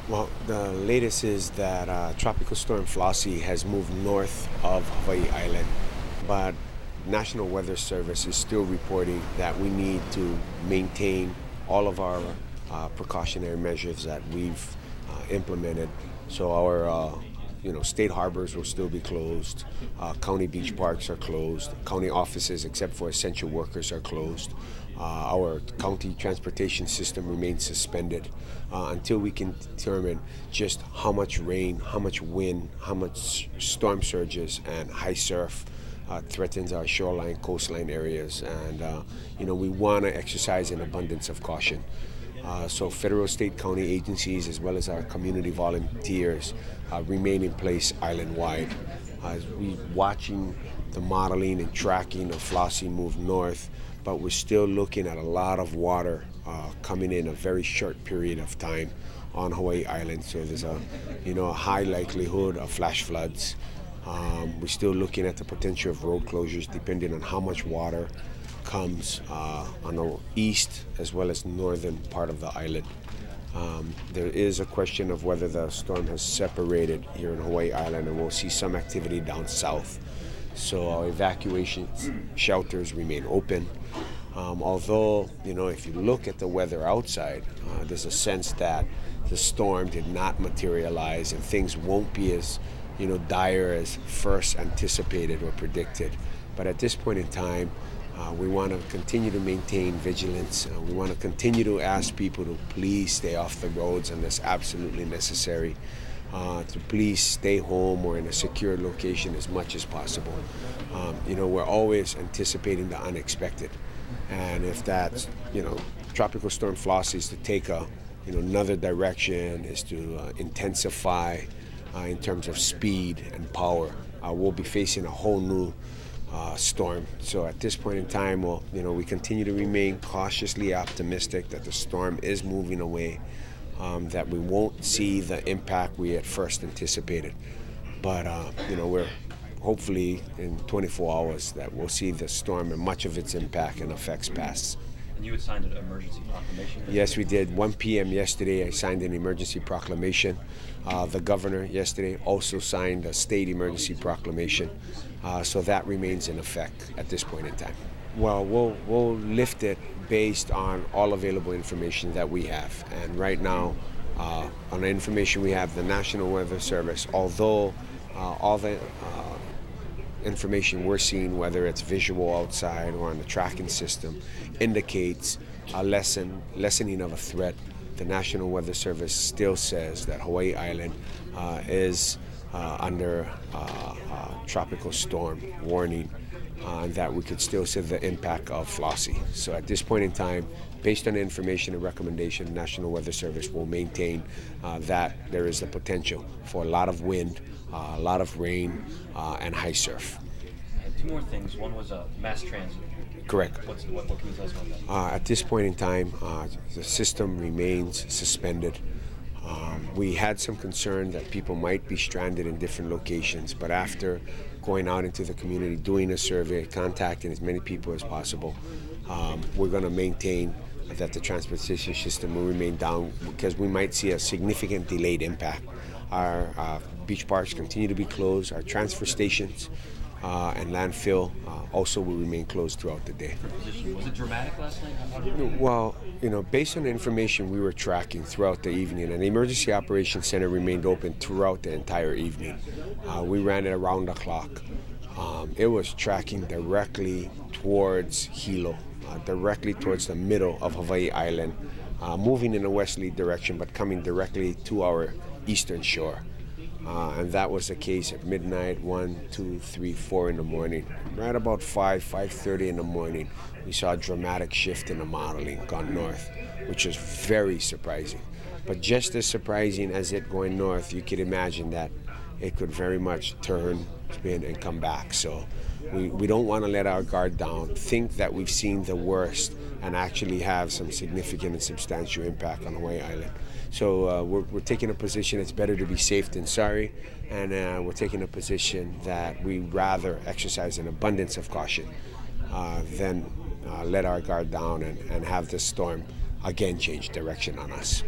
Well, the latest is that Tropical Storm Flossie has moved north of Hawaii Island, but National Weather Service is still reporting that we need to maintain all of our precautionary measures that we've implemented. So our state harbors will still be closed. County beach parks are closed. County offices, except for essential workers, are closed. Our county transportation system remains suspended until we can determine just how much rain, how much wind, how much storm surges, and high surf threatens our shoreline, coastline areas. And, we want to exercise an abundance of caution. So federal, state, county agencies, as well as our community volunteers, remain in place island-wide. We're watching the modeling and tracking of Flossie move north, but we're still looking at a lot of water coming in a very short period of time on Hawaii Island. So there's a high likelihood of flash floods. We're still looking at the potential of road closures depending on how much water comes on the east as well as northern part of the island. There is a question of whether the storm has separated here in Hawaii Island, and we'll see some activity down south. So our evacuation shelters remain open. Although, if you look at the weather outside, there's a sense that the storm did not materialize and things won't be as, dire as first anticipated or predicted. But at this point in time, we want to continue to maintain vigilance. We want to continue to ask people to please stay off the roads unless absolutely necessary, to please stay home or in a secure location as much as possible. We're always anticipating the unexpected. And if that's, Tropical Storm Flossie is to take another direction, is to intensify in terms of speed and power, we'll be facing a whole new storm. So at this point in time, we continue to remain cautiously optimistic that the storm is moving away, that we won't see the impact we at first anticipated. But, we're hopefully in 24 hours that we'll see the storm and much of its impact and effects pass. And you had signed an emergency proclamation? Yes, we did. 1 p.m. yesterday, I signed an emergency proclamation. The governor yesterday also signed a state emergency proclamation. So that remains in effect at this point in time. Well, we'll lift it based on all available information that we have. And right now, on the information we have, the National Weather Service, although all the information we're seeing, whether it's visual outside or on the tracking system, indicates a lessening of a threat. The National Weather Service still says that Hawaii Island is under tropical storm warning, and that we could still see the impact of Flossie. So at this point in time, based on the information and recommendation, the National Weather Service will maintain that there is the potential for a lot of wind, a lot of rain, and high surf. I had two more things. One was mass transit. Correct. What can you tell us about that? At this point in time, the system remains suspended. We had some concern that people might be stranded in different locations, but after going out into the community, doing a survey, contacting as many people as possible, we're going to maintain that the transportation system will remain down because we might see a significant delayed impact. Our beach parks continue to be closed. Our transfer stations and landfill also will remain closed throughout the day. Was it dramatic last night? How did it Well, based on the information we were tracking throughout the evening, and the Emergency Operations Center remained open throughout the entire evening. We ran it around the clock. It was tracking directly towards Hilo, directly towards the middle of Hawaii Island, moving in a westerly direction but coming directly to our eastern shore. And that was the case at midnight, 1, 2, 3, 4 in the morning. Right about 5:30 in the morning, we saw a dramatic shift in the modeling gone north, which is very surprising. But just as surprising as it going north, you could imagine that it could very much turn, spin, and come back. So we don't want to let our guard down, think that we've seen the worst, and actually have some significant and substantial impact on Hawaii Island. So we're taking a position it's better to be safe than sorry, and we're taking a position that we'd rather exercise an abundance of caution than let our guard down and have the storm again change direction on us.